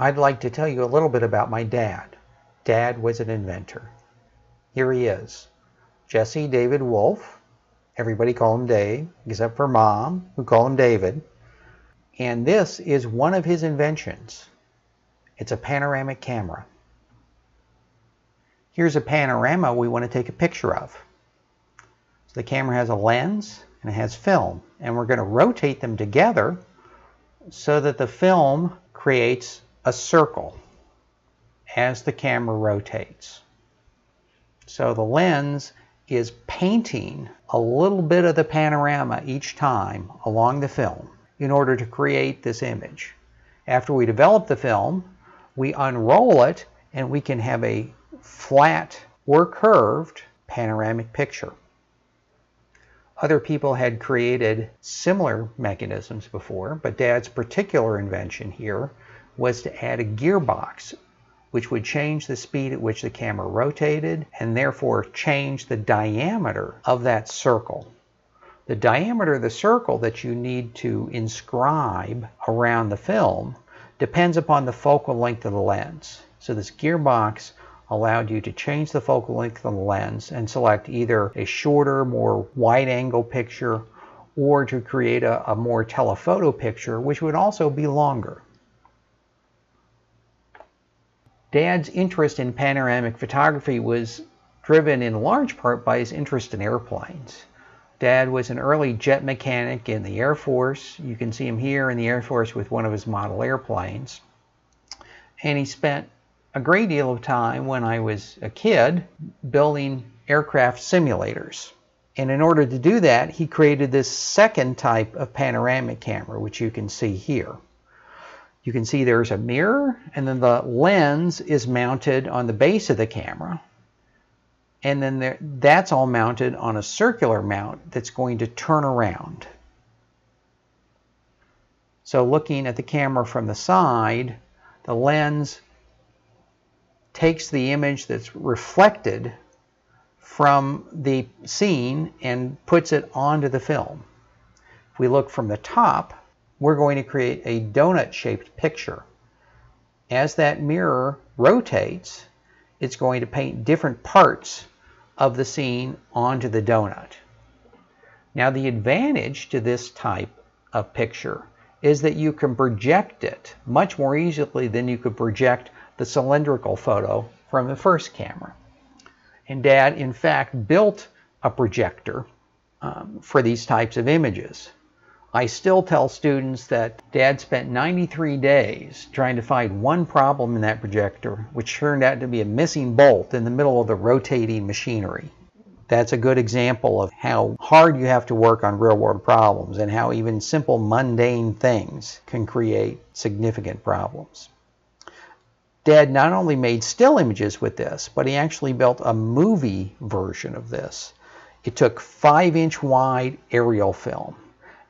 I'd like to tell you a little bit about my dad. Dad was an inventor. Here he is, Jesse David Wolf. Everybody call him Dave, except for Mom, who call him David. And this is one of his inventions. It's a panoramic camera. Here's a panorama we want to take a picture of. So the camera has a lens and it has film, and we're going to rotate them together so that the film creates a circle as the camera rotates. So the lens is painting a little bit of the panorama each time along the film in order to create this image. After we develop the film, we unroll it and we can have a flat or curved panoramic picture. Other people had created similar mechanisms before, but Dad's particular invention here was to add a gearbox which would change the speed at which the camera rotated and therefore change the diameter of that circle. The diameter of the circle that you need to inscribe around the film depends upon the focal length of the lens. So this gearbox allowed you to change the focal length of the lens and select either a shorter, more wide-angle picture or to create a more telephoto picture, which would also be longer. Dad's interest in panoramic photography was driven in large part by his interest in airplanes. Dad was an early jet mechanic in the Air Force. You can see him here in the Air Force with one of his model airplanes. And he spent a great deal of time when I was a kid building aircraft simulators. And in order to do that, he created this second type of panoramic camera, which you can see here. You can see there's a mirror, and then the lens is mounted on the base of the camera. And then that's all mounted on a circular mount that's going to turn around. So looking at the camera from the side, the lens takes the image that's reflected from the scene and puts it onto the film. If we look from the top, we're going to create a donut-shaped picture. As that mirror rotates, it's going to paint different parts of the scene onto the donut. Now, the advantage to this type of picture is that you can project it much more easily than you could project the cylindrical photo from the first camera. And Dad, in fact, built a projector for these types of images. I still tell students that Dad spent 93 days trying to find one problem in that projector, which turned out to be a missing bolt in the middle of the rotating machinery. That's a good example of how hard you have to work on real-world problems and how even simple mundane things can create significant problems. Dad not only made still images with this, but he actually built a movie version of this. It took 5-inch wide aerial film.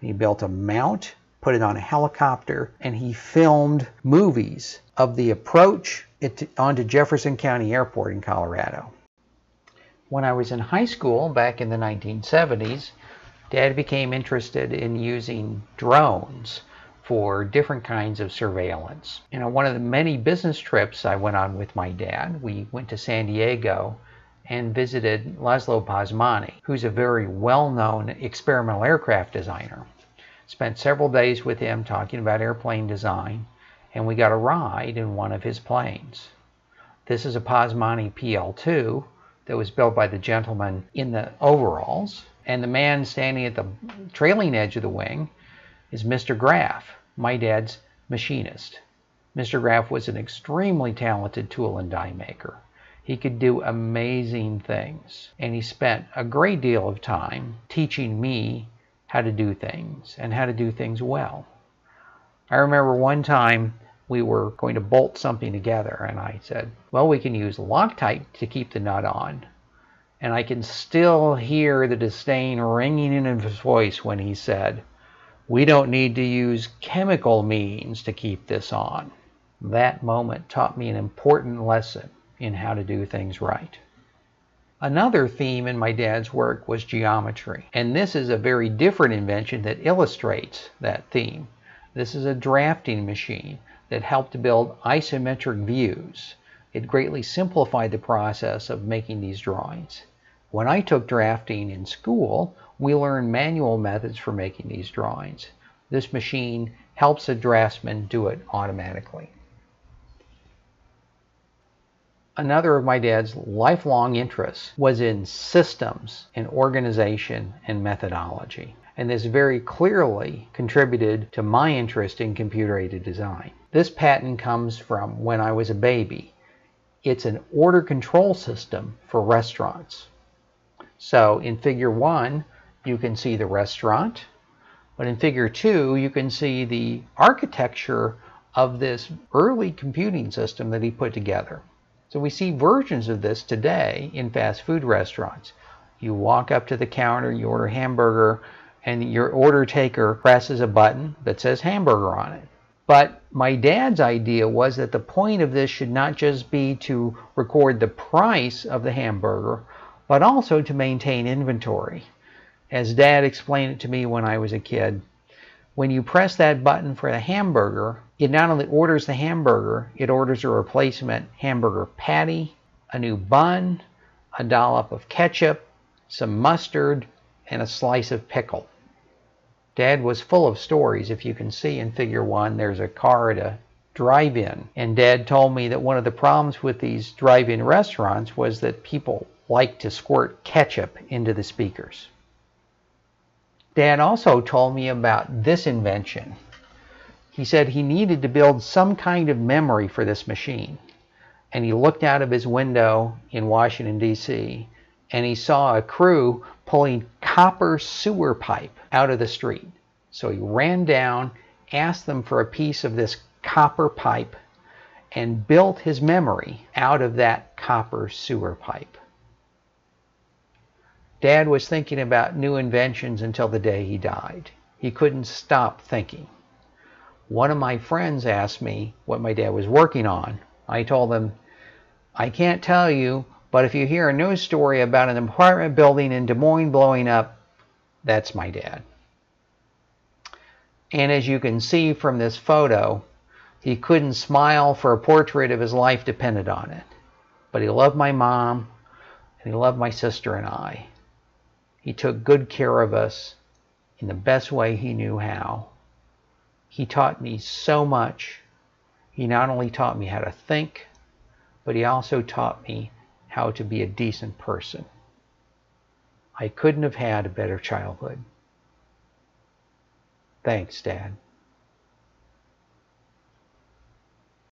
He built a mount, put it on a helicopter, and he filmed movies of the approach onto Jefferson County Airport in Colorado. When I was in high school back in the 1970s, Dad became interested in using drones for different kinds of surveillance. You know, one of the many business trips I went on with my dad, we went to San Diego and visited Laszlo Pazmani, who's a very well-known experimental aircraft designer. Spent several days with him talking about airplane design, and we got a ride in one of his planes. This is a Pazmani PL-2 that was built by the gentleman in the overalls, and the man standing at the trailing edge of the wing is Mr. Graff, my dad's machinist. Mr. Graff was an extremely talented tool and die maker. He could do amazing things, and he spent a great deal of time teaching me how to do things and how to do things well. I remember one time we were going to bolt something together, and I said, well, we can use Loctite to keep the nut on. And I can still hear the disdain ringing in his voice when he said, we don't need to use chemical means to keep this on. That moment taught me an important lesson in how to do things right. Another theme in my dad's work was geometry, and this is a very different invention that illustrates that theme. This is a drafting machine that helped to build isometric views. It greatly simplified the process of making these drawings. When I took drafting in school, we learned manual methods for making these drawings. This machine helps a draftsman do it automatically. Another of my dad's lifelong interests was in systems and organization and methodology, and this very clearly contributed to my interest in computer-aided design. This patent comes from when I was a baby. It's an order control system for restaurants. So in figure 1, you can see the restaurant, but in figure 2, you can see the architecture of this early computing system that he put together. So we see versions of this today in fast food restaurants. You walk up to the counter, you order a hamburger, and your order taker presses a button that says hamburger on it. But my dad's idea was that the point of this should not just be to record the price of the hamburger, but also to maintain inventory. As Dad explained it to me when I was a kid, when you press that button for the hamburger, it not only orders the hamburger, it orders a replacement hamburger patty, a new bun, a dollop of ketchup, some mustard, and a slice of pickle. Dad was full of stories. If you can see in figure 1, there's a car at a drive-in. And Dad told me that one of the problems with these drive-in restaurants was that people like to squirt ketchup into the speakers. Dad also told me about this invention. He said he needed to build some kind of memory for this machine. And he looked out of his window in Washington, D.C., and he saw a crew pulling copper sewer pipe out of the street. So he ran down, asked them for a piece of this copper pipe, and built his memory out of that copper sewer pipe. Dad was thinking about new inventions until the day he died. He couldn't stop thinking. One of my friends asked me what my dad was working on. I told them, I can't tell you, but if you hear a news story about an apartment building in Des Moines blowing up, that's my dad. And as you can see from this photo, he couldn't smile, for a portrait of his life depended on it. But he loved my mom, and he loved my sister and I. He took good care of us in the best way he knew how. He taught me so much. He not only taught me how to think, but he also taught me how to be a decent person. I couldn't have had a better childhood. Thanks, Dad.